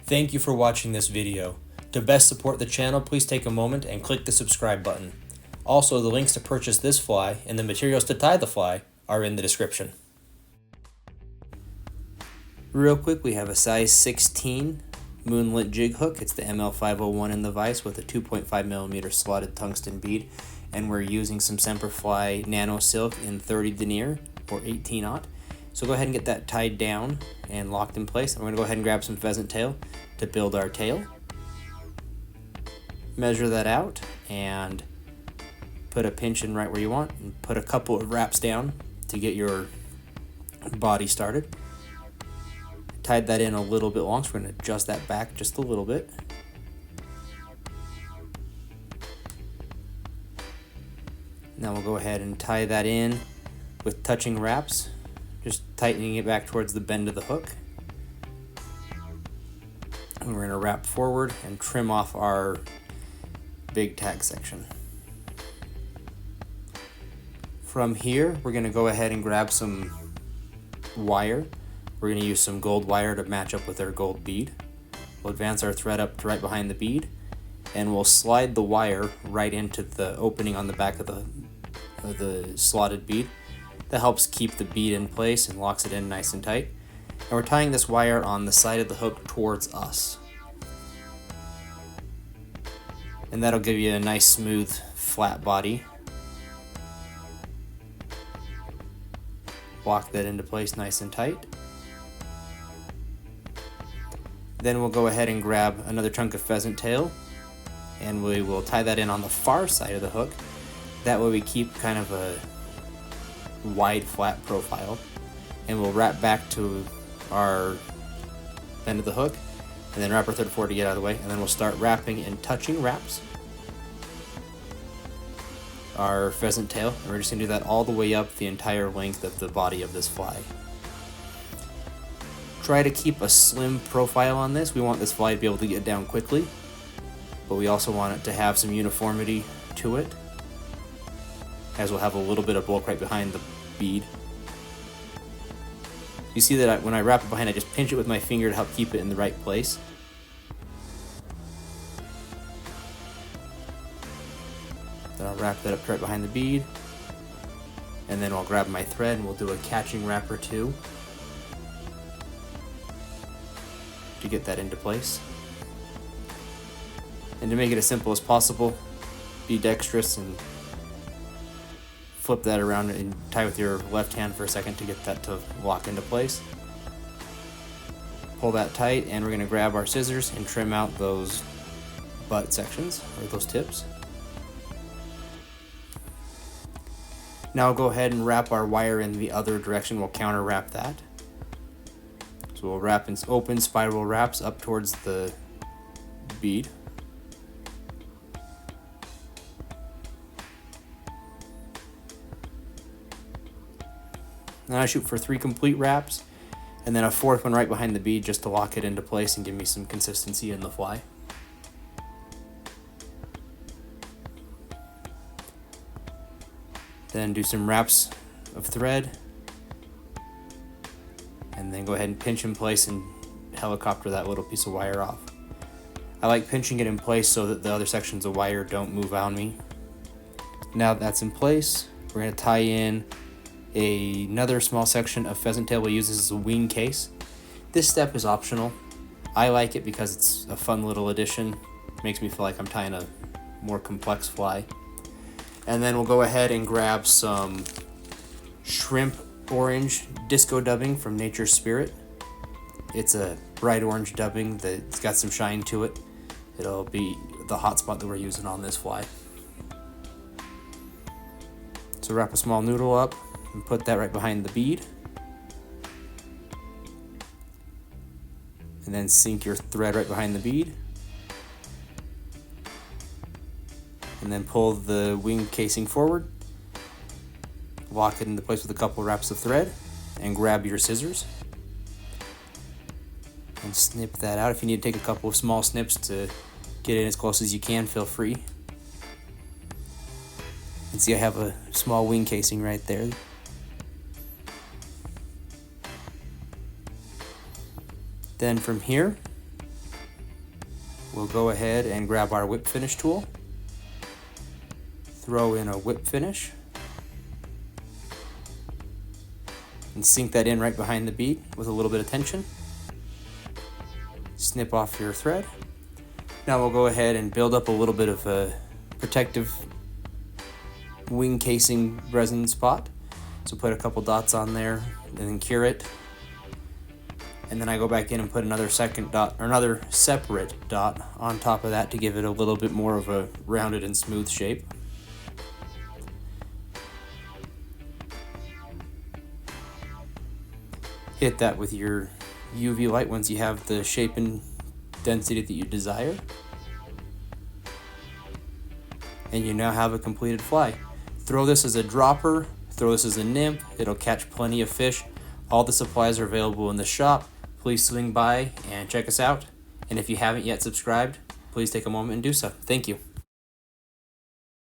Thank you for watching this video. To best support the channel, please take a moment and click the subscribe button. Also, the links to purchase this fly and the materials to tie the fly are in the description. Real quick, we have a size 16 moonlit jig hook. It's the ML501 in the vise with a 2.5mm slotted tungsten bead, and we're using some Semperfli nano silk in 30 denier or 18/0. So go ahead and get that tied down and locked in place. I'm going to go ahead and grab some pheasant tail to build our tail. Measure that out and put a pinch in right where you want, and put a couple of wraps down to get your body started. Tied that in a little bit long, so we're going to adjust that back just a little bit. Now we'll go ahead and tie that in with touching wraps, just tightening it back towards the bend of the hook. And we're going to wrap forward and trim off our big tag section. From here, we're going to go ahead and grab some wire. We're going to use some gold wire to match up with our gold bead. We'll advance our thread up to right behind the bead, and we'll slide the wire right into the opening on the back of the slotted bead. That helps keep the bead in place and locks it in nice and tight. And we're tying this wire on the side of the hook towards us. And that'll give you a nice smooth flat body. Lock that into place nice and tight. Then we'll go ahead and grab another chunk of pheasant tail, and we will tie that in on the far side of the hook. That way we keep kind of a wide flat profile, and we'll wrap back to our end of the hook and then wrap our thread forward to get out of the way, and then we'll start wrapping and touching wraps our pheasant tail, and we're just going to do that all the way up the entire length of the body of this fly. Try to keep a slim profile on this. We want this fly to be able to get down quickly, but we also want it to have some uniformity to it, as we'll have a little bit of bulk right behind the bead. You see that when I wrap it behind, I just pinch it with my finger to help keep it in the right place. Then I'll wrap that up right behind the bead, and then I'll grab my thread and we'll do a catching wrap or two to get that into place. And to make it as simple as possible, be dexterous and flip that around and tie with your left hand for a second to get that to lock into place. Pull that tight, and we're going to grab our scissors and trim out those butt sections, or those tips. Now we'll go ahead and wrap our wire in the other direction. We'll counter wrap that. So we'll wrap in open spiral wraps up towards the bead. Then I shoot for 3 complete wraps, and then a 4th one right behind the bead just to lock it into place and give me some consistency in the fly. Then do some wraps of thread, and then go ahead and pinch in place and helicopter that little piece of wire off. I like pinching it in place so that the other sections of wire don't move on me. Now that that's in place, we're going to tie in another small section of pheasant tail. We'll use this as a wing case. This step is optional. I like it because it's a fun little addition. It makes me feel like I'm tying a more complex fly. And then we'll go ahead and grab some shrimp orange disco dubbing from Nature's Spirit. It's a bright orange dubbing that's got some shine to it. It'll be the hot spot that we're using on this fly. So wrap a small noodle up and put that right behind the bead. And then sink your thread right behind the bead. And then pull the wing casing forward. Lock it into place with a couple wraps of thread, and grab your scissors and snip that out. If you need to take a couple of small snips to get in as close as you can, feel free. And see, I have a small wing casing right there. Then from here, we'll go ahead and grab our whip finish tool, throw in a whip finish, and sink that in right behind the bead with a little bit of tension. Snip off your thread. Now we'll go ahead and build up a little bit of a protective wing casing resin spot. So put a couple dots on there and then cure it. And then I go back in and put another second dot, or another separate dot on top of that to give it a little bit more of a rounded and smooth shape. Hit that with your UV light once you have the shape and density that you desire. And you now have a completed fly. Throw this as a dropper, throw this as a nymph, it'll catch plenty of fish. All the supplies are available in the shop. Please swing by and check us out. And if you haven't yet subscribed, please take a moment and do so. Thank you.